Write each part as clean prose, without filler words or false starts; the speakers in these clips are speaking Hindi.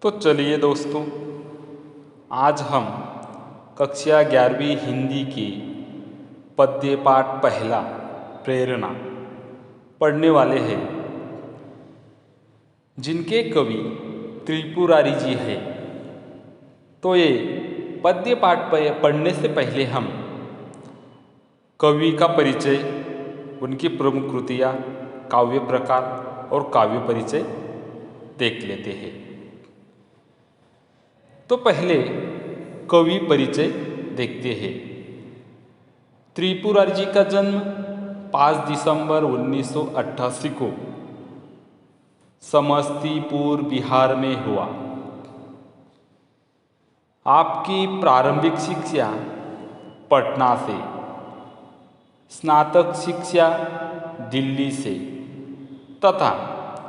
तो चलिए दोस्तों, आज हम कक्षा 11वीं हिंदी की पद्य पाठ पहला प्रेरणा पढ़ने वाले हैं, जिनके कवि त्रिपुरारी जी हैं। तो ये पद्य पाठ पढ़ने से पहले हम कवि का परिचय, उनकी प्रमुख कृतियाँ, काव्य प्रकार और काव्य परिचय देख लेते हैं। तो पहले कवि परिचय देखते हैं। त्रिपुरारी जी का जन्म 5 दिसंबर 1988 को समस्तीपुर, बिहार में हुआ। आपकी प्रारंभिक शिक्षा पटना से, स्नातक शिक्षा दिल्ली से तथा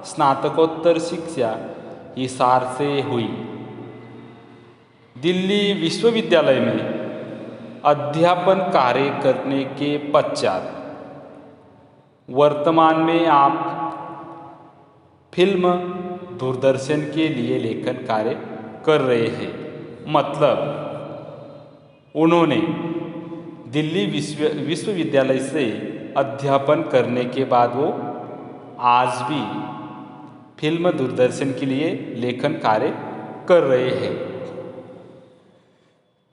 स्नातकोत्तर शिक्षा हिसार से हुई। दिल्ली विश्वविद्यालय में अध्यापन कार्य करने के पश्चात वर्तमान में आप फिल्म, दूरदर्शन के लिए लेखन कार्य कर रहे हैं। मतलब उन्होंने दिल्ली विश्वविद्यालय से अध्यापन करने के बाद वो आज भी फिल्म, दूरदर्शन के लिए लेखन कार्य कर रहे हैं।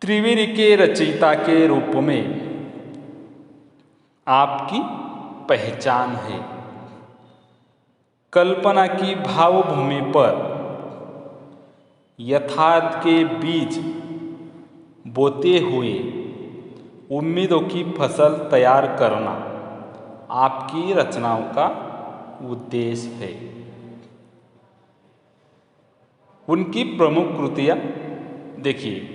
त्रिवेणी के रचयिता के रूप में आपकी पहचान है। कल्पना की भावभूमि पर यथार्थ के बीज बोते हुए उम्मीदों की फसल तैयार करना आपकी रचनाओं का उद्देश्य है। उनकी प्रमुख कृतियाँ देखिए।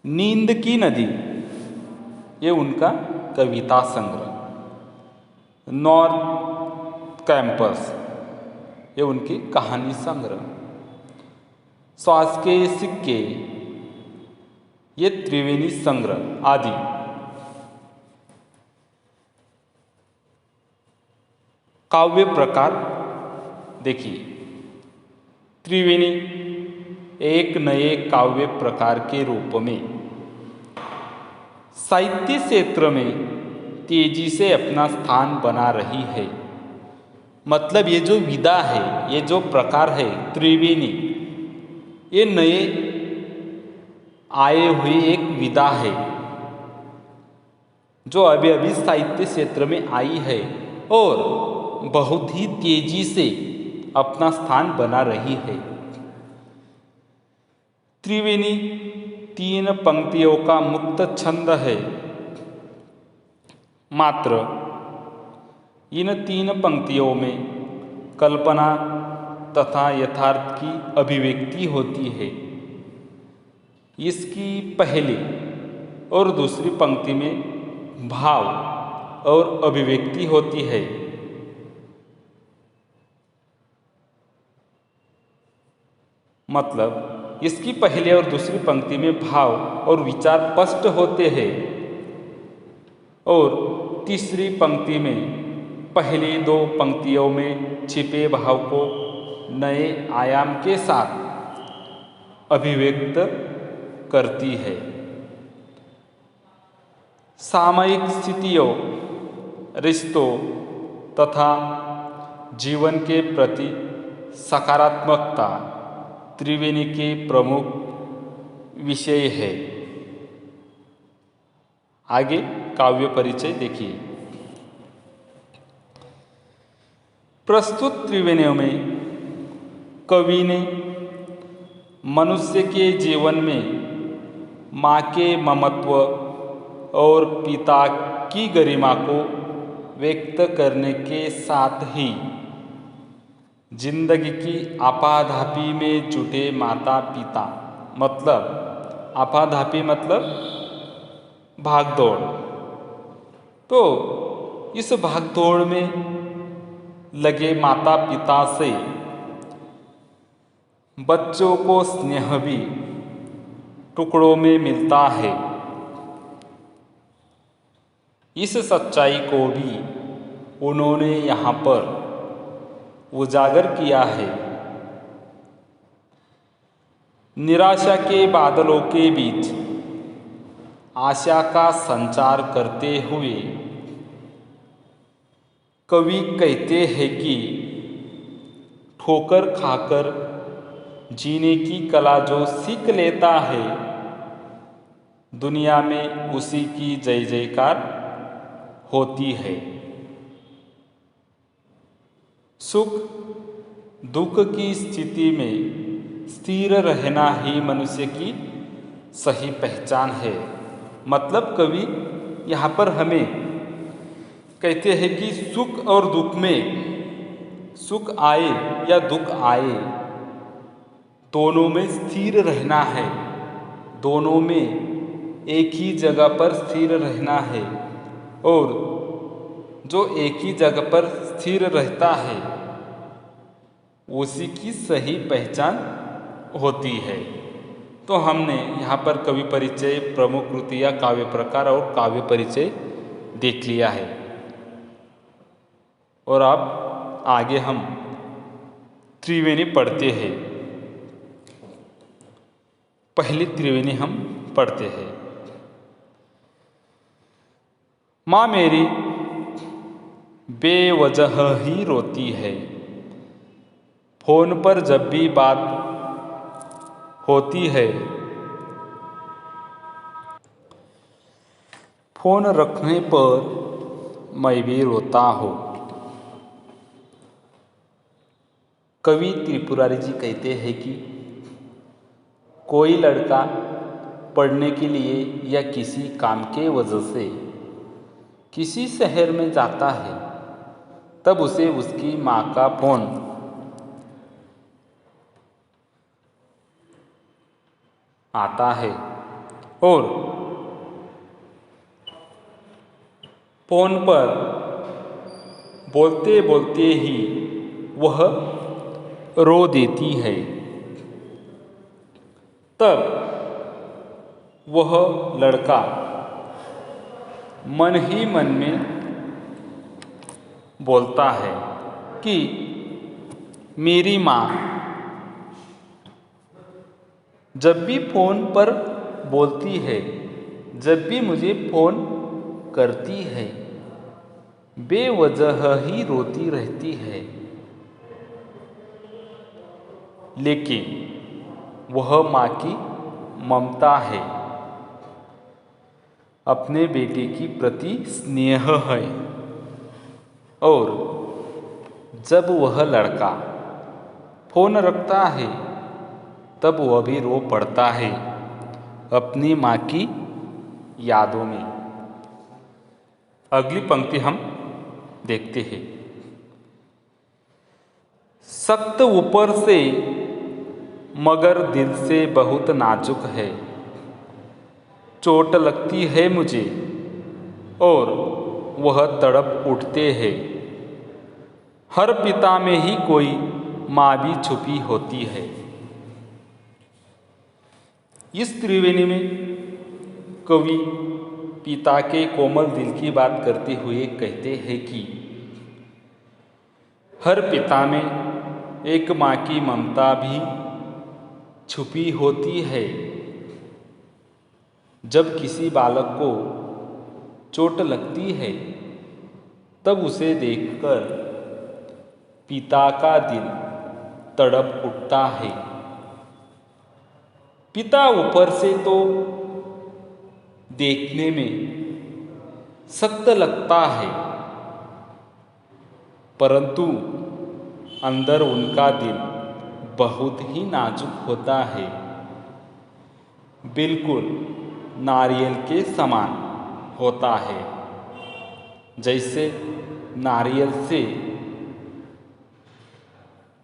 नींद की नदी, ये उनका कविता संग्रह। नॉर्थ कैंपस, ये उनकी कहानी संग्रह। श्वास के सिक्के, ये त्रिवेणी संग्रह आदि। काव्य प्रकार देखिए। त्रिवेणी एक नए काव्य प्रकार के रूप में साहित्य क्षेत्र में तेजी से अपना स्थान बना रही है। मतलब ये जो विधा है, ये जो प्रकार है त्रिवेणी, ये नए आए हुए एक विधा है जो अभी अभी साहित्य क्षेत्र में आई है और बहुत ही तेजी से अपना स्थान बना रही है। त्रिवेणी 3 पंक्तियों का मुक्त छंद है। मात्र इन 3 पंक्तियों में कल्पना तथा यथार्थ की अभिव्यक्ति होती है। इसकी पहली और दूसरी पंक्ति में भाव और अभिव्यक्ति होती है। मतलब इसकी पहली और दूसरी पंक्ति में भाव और विचार स्पष्ट होते हैं और तीसरी पंक्ति में पहली 2 पंक्तियों में छिपे भाव को नए आयाम के साथ अभिव्यक्त करती है। सामयिक स्थितियों, रिश्तों तथा जीवन के प्रति सकारात्मकता त्रिवेणी के प्रमुख विषय है। आगे काव्य परिचय देखिए। प्रस्तुत त्रिवेणियों में कवि ने मनुष्य के जीवन में माँ के ममत्व और पिता की गरिमा को व्यक्त करने के साथ ही जिंदगी की आपाधापी में जुटे माता पिता, मतलब आपाधापी मतलब भागदौड़, तो इस भागदौड़ में लगे माता पिता से बच्चों को स्नेह भी टुकड़ों में मिलता है। इस सच्चाई को भी उन्होंने यहाँ पर उजागर किया है। निराशा के बादलों के बीच आशा का संचार करते हुए कवि कहते हैं कि ठोकर खाकर जीने की कला जो सीख लेता है, दुनिया में उसी की जय जयकार होती है। सुख दुख की स्थिति में स्थिर रहना ही मनुष्य की सही पहचान है। मतलब कवि यहाँ पर हमें कहते हैं कि सुख और दुख में, सुख आए या दुख आए, दोनों में स्थिर रहना है, दोनों में एक ही जगह पर स्थिर रहना है। और जो एक ही जगह पर स्थिर रहता है उसी की सही पहचान होती है। तो हमने यहाँ पर कवि परिचय, प्रमुख कृतियाँ, काव्य प्रकार और काव्य परिचय देख लिया है। और अब आगे हम त्रिवेणी पढ़ते हैं। पहली त्रिवेणी हम पढ़ते हैं। माँ मेरी बेवजह ही रोती है, फोन पर जब भी बात होती है, फोन रखने पर मैं भी रोता हूँ। कवि त्रिपुरारी जी कहते हैं कि कोई लड़का पढ़ने के लिए या किसी काम के वजह से किसी शहर में जाता है, तब उसे उसकी माँ का फोन आता है और फोन पर बोलते बोलते ही वह रो देती है। तब वह लड़का मन ही मन में बोलता है कि मेरी माँ जब भी फ़ोन पर बोलती है, जब भी मुझे फ़ोन करती है, बेवजह ही रोती रहती है। लेकिन वह माँ की ममता है, अपने बेटे की प्रति स्नेह है। और जब वह लड़का फ़ोन रखता है तब वह भी रो पड़ता है अपनी माँ की यादों में। अगली पंक्ति हम देखते हैं। सख्त ऊपर से मगर दिल से बहुत नाजुक है, चोट लगती है मुझे और वह तड़प उठते हैं। हर पिता में ही कोई माँ भी छुपी होती है। इस त्रिवेणी में कवि पिता के कोमल दिल की बात करते हुए कहते हैं कि हर पिता में एक माँ की ममता भी छुपी होती है। जब किसी बालक को चोट लगती है तब उसे देखकर पिता का दिल तड़प उठता है। पिता ऊपर से तो देखने में सख्त लगता है, परंतु अंदर उनका दिल बहुत ही नाजुक होता है, बिल्कुल नारियल के समान होता है। जैसे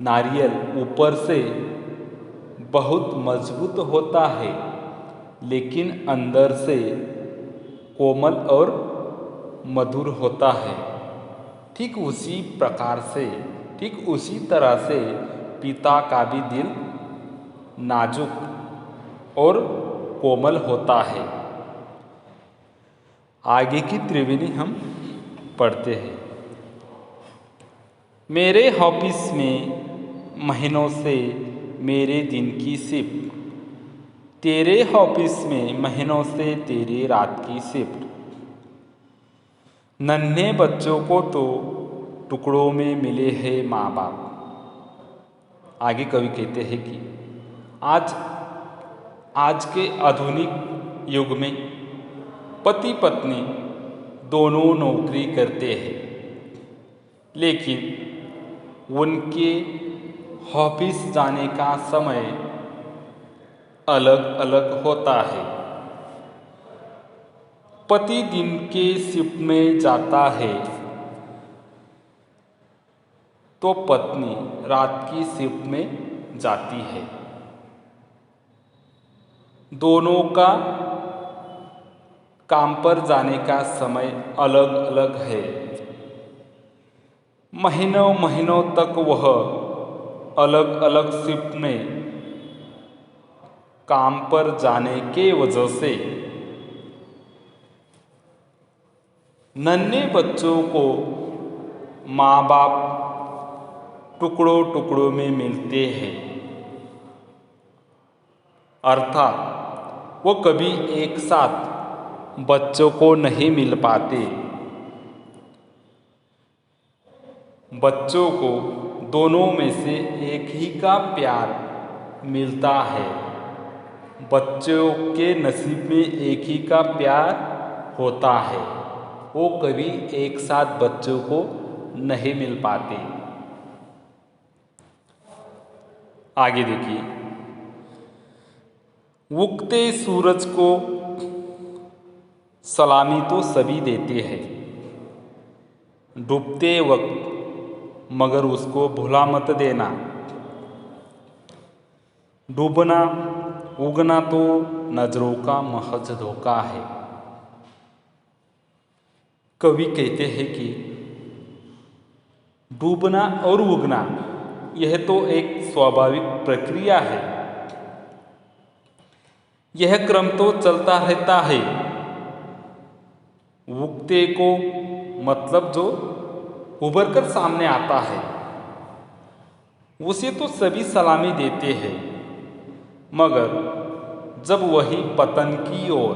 नारियल ऊपर से बहुत मजबूत होता है, लेकिन अंदर से कोमल और मधुर होता है। ठीक उसी प्रकार से, ठीक उसी तरह से पिता का भी दिल नाजुक और कोमल होता है। आगे की त्रिवेणी हम पढ़ते हैं। मेरे ऑफिस में महीनों से मेरे दिन की शिफ्ट तेरे ऑफिस में महीनों से तेरी रात की शिफ्ट। नन्हे बच्चों को तो टुकड़ों में मिले हैं माँ बाप। आगे कवि कहते हैं कि आज आज के आधुनिक युग में पति पत्नी दोनों नौकरी करते हैं, लेकिन उनके ऑफिस जाने का समय अलग अलग होता है। पति दिन के शिफ्ट में जाता है तो पत्नी रात की शिफ्ट में जाती है। दोनों का काम पर जाने का समय अलग अलग है। महीनों महीनों तक वह अलग अलग शिफ्ट में काम पर जाने के वजह से नन्हे बच्चों को माँ बाप टुकड़ों टुकड़ों में मिलते हैं, अर्थात वो कभी एक साथ बच्चों को नहीं मिल पाते। बच्चों को दोनों में से एक ही का प्यार मिलता है। बच्चों के नसीब में एक ही का प्यार होता है, वो कभी एक साथ बच्चों को नहीं मिल पाते। आगे देखिए, उगते सूरज को सलामी तो सभी देते हैं, डूबते वक्त मगर उसको भुला मत देना। डूबना उगना तो नजरों का महज धोखा है। कवि कहते हैं कि डूबना और उगना यह तो एक स्वाभाविक प्रक्रिया है। यह क्रम तो चलता रहता है। उगते को मतलब जो उभर कर सामने आता है उसे तो सभी सलामी देते हैं, मगर जब वही पतन की ओर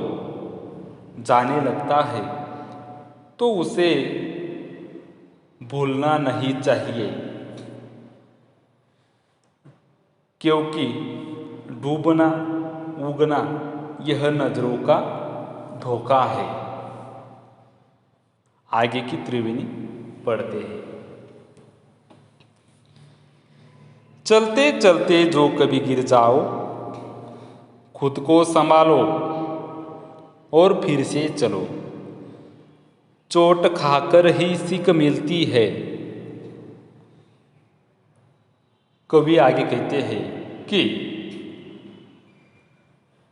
जाने लगता है तो उसे भूलना नहीं चाहिए, क्योंकि डूबना उगना यह नजरों का धोखा है। आगे की त्रिवेणी पढ़ते हैं। चलते चलते जो कभी गिर जाओ, खुद को संभालो और फिर से चलो। चोट खाकर ही सीख मिलती है। कवि आगे कहते हैं कि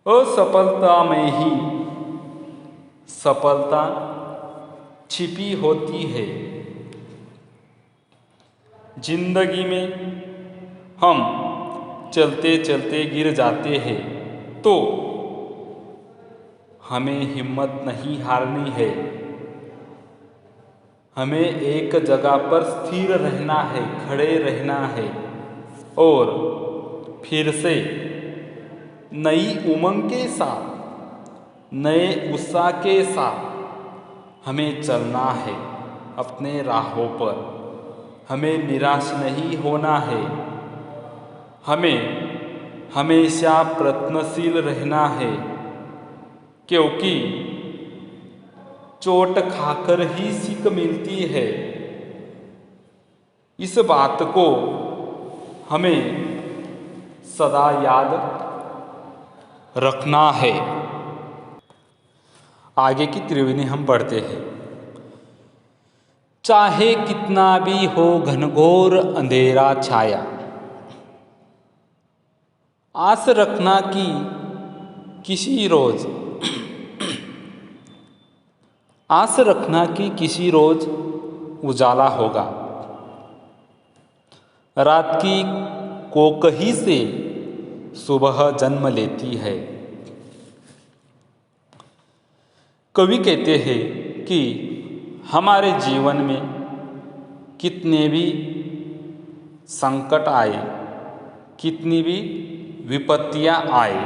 असफलता में ही सफलता छिपी होती है। जिंदगी में हम चलते चलते गिर जाते हैं तो हमें हिम्मत नहीं हारनी है। हमें एक जगह पर स्थिर रहना है, खड़े रहना है और फिर से नई उमंग के साथ, नए उत्साह के साथ हमें चलना है अपने राहों पर। हमें निराश नहीं होना है। हमें हमेशा प्रयत्नशील रहना है, क्योंकि चोट खाकर ही सीख मिलती है। इस बात को हमें सदा याद रखना है। आगे की त्रिवेणी हम पढ़ते हैं। चाहे कितना भी हो घनघोर अंधेरा छाया, आस रखना कि किसी रोज आस रखना कि किसी रोज उजाला होगा। रात की कोकही से सुबह जन्म लेती है। कवि कहते हैं कि हमारे जीवन में कितने भी संकट आए, कितनी भी विपत्तियां आए,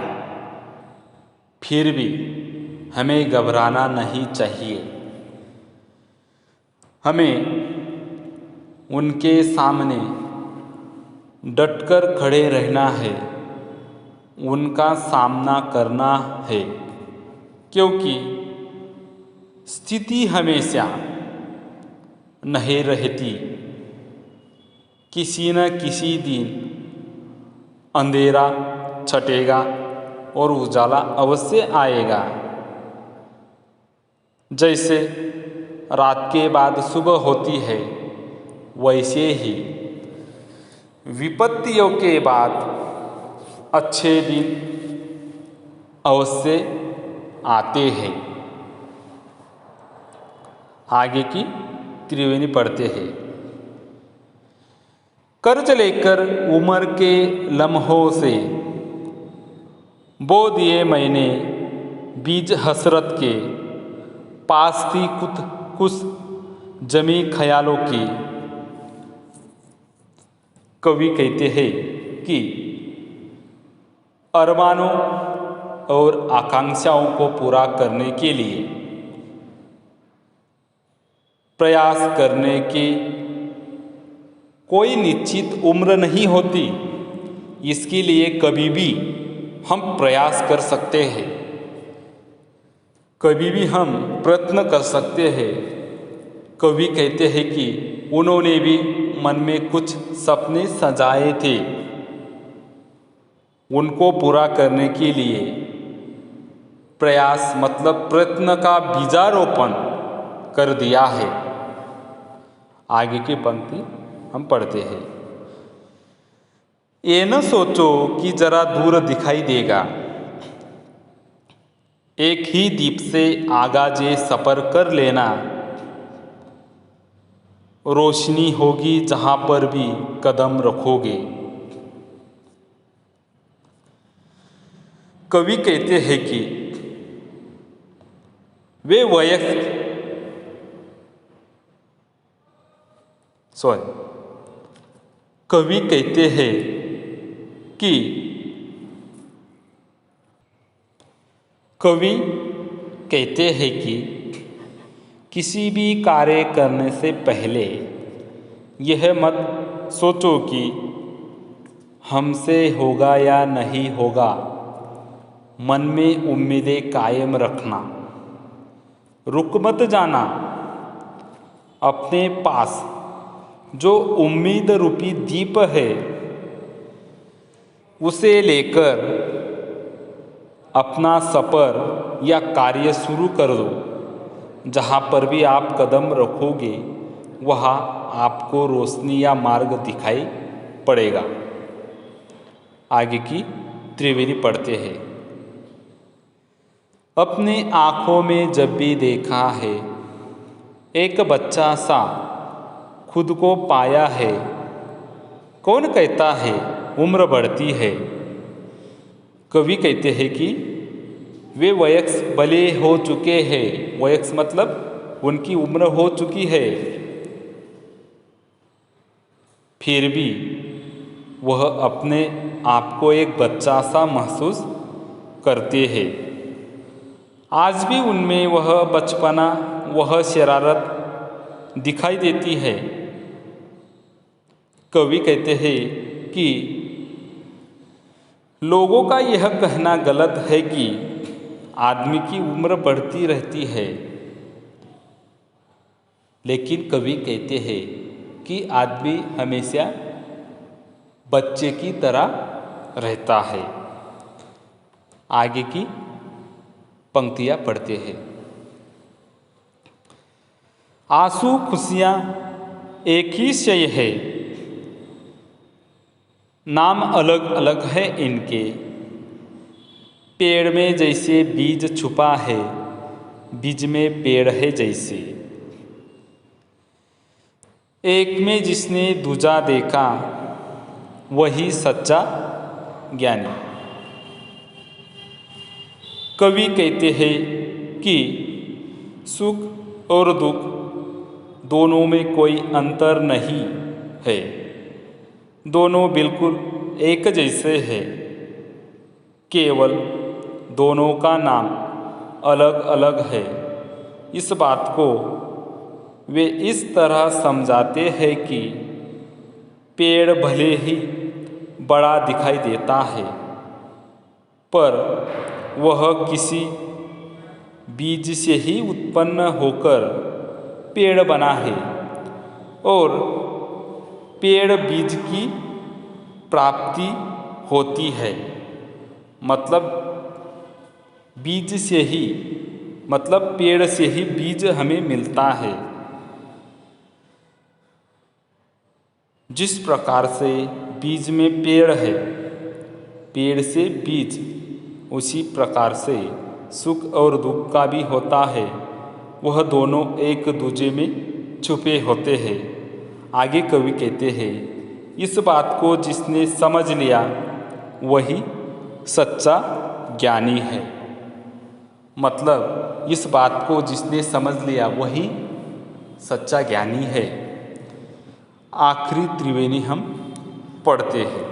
फिर भी हमें घबराना नहीं चाहिए। हमें उनके सामने डटकर खड़े रहना है, उनका सामना करना है, क्योंकि स्थिति हमेशा नहीं रहती। किसी न किसी दिन अंधेरा छटेगा और उजाला अवश्य आएगा। जैसे रात के बाद सुबह होती है, वैसे ही विपत्तियों के बाद अच्छे दिन अवश्य आते हैं। आगे की त्रिवेणी पढ़ते हैं। कर्ज लेकर उम्र के लम्हों से बो दिए मैंने बीज हसरत के, पास थी कुछ जमी ख्यालों की। कवि कहते हैं कि अरमानों और आकांक्षाओं को पूरा करने के लिए प्रयास करने की कोई निश्चित उम्र नहीं होती। इसके लिए कभी भी हम प्रयास कर सकते हैं, कभी भी हम प्रयत्न कर सकते हैं। कवि कहते हैं कि उन्होंने भी मन में कुछ सपने सजाए थे, उनको पूरा करने के लिए प्रयास मतलब प्रयत्न का बीजारोपण कर दिया है। आगे की पंक्ति हम पढ़ते हैं। ये न सोचो कि जरा दूर दिखाई देगा, एक ही दीप से आगाजे सफ़र कर लेना, रोशनी होगी जहाँ पर भी कदम रखोगे। कवि कहते हैं कि वे कवि कहते हैं कि किसी भी कार्य करने से पहले यह मत सोचो कि हमसे होगा या नहीं होगा। मन में उम्मीदें कायम रखना, रुक मत जाना। अपने पास जो उम्मीद रूपी दीप है, उसे लेकर अपना सफ़र या कार्य शुरू कर दो। जहाँ पर भी आप कदम रखोगे, वहाँ आपको रोशनी या मार्ग दिखाई पड़ेगा। आगे की त्रिवेणी पढ़ते हैं। अपने आँखों में जब भी देखा है, एक बच्चा सा खुद को पाया है। कौन कहता है उम्र बढ़ती है। कवि कहते हैं कि वे वयस्क भले हो चुके हैं। वयस्क मतलब उनकी उम्र हो चुकी है, फिर भी वह अपने आप को एक बच्चा सा महसूस करते हैं। आज भी उनमें वह बचपना, वह शरारत दिखाई देती है। कवि कहते हैं कि लोगों का यह कहना गलत है कि आदमी की उम्र बढ़ती रहती है, लेकिन कवि कहते हैं कि आदमी हमेशा बच्चे की तरह रहता है। आगे की पंक्तियाँ पढ़ते हैं। आंसू खुशियाँ एक ही शय है, नाम अलग अलग है इनके। पेड़ में जैसे बीज छुपा है, बीज में पेड़ है जैसे। एक में जिसने दूजा देखा, वही सच्चा ज्ञानी। कवि कहते हैं कि सुख और दुख दोनों में कोई अंतर नहीं है, दोनों बिल्कुल एक जैसे हैं। केवल दोनों का नाम अलग अलग है। इस बात को वे इस तरह समझाते हैं कि पेड़ भले ही बड़ा दिखाई देता है, पर वह किसी बीज से ही उत्पन्न होकर पेड़ बना है और पेड़ बीज की प्राप्ति होती है। मतलब बीज से ही, मतलब पेड़ से ही बीज हमें मिलता है। जिस प्रकार से बीज में पेड़ है, पेड़ से बीज, उसी प्रकार से सुख और दुख का भी होता है। वह दोनों एक दूजे में छुपे होते हैं। आगे कवि कहते हैं, इस बात को जिसने समझ लिया वही सच्चा ज्ञानी है। मतलब इस बात को जिसने समझ लिया वही सच्चा ज्ञानी है। आखिरी त्रिवेणी हम पढ़ते हैं।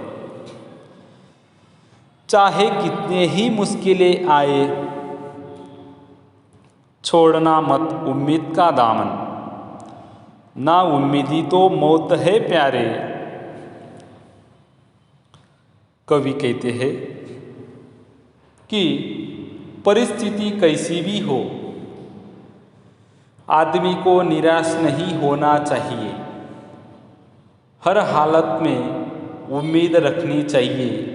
चाहे कितने ही मुश्किलें आए, छोड़ना मत उम्मीद का दामन, ना उम्मीदी तो मौत है प्यारे। कवि कहते हैं कि परिस्थिति कैसी भी हो, आदमी को निराश नहीं होना चाहिए। हर हालत में उम्मीद रखनी चाहिए।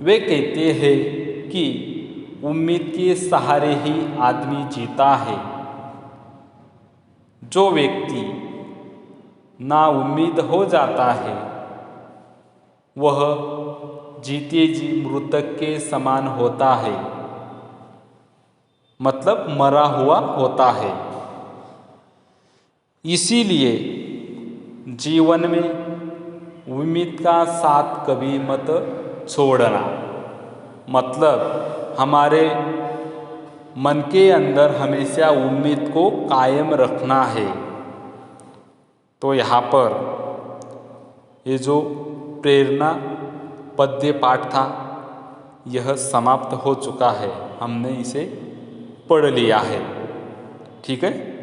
वे कहते हैं कि उम्मीद के सहारे ही आदमी जीता है। जो व्यक्ति ना उम्मीद हो जाता है, वह जीते जी मृतक के समान होता है, मतलब मरा हुआ होता है। इसीलिए जीवन में उम्मीद का साथ कभी मत छोड़ना। मतलब हमारे मन के अंदर हमेशा उम्मीद को कायम रखना है। तो यहाँ पर ये जो प्रेरणा पद्य पाठ था, यह समाप्त हो चुका है। हमने इसे पढ़ लिया है। ठीक है।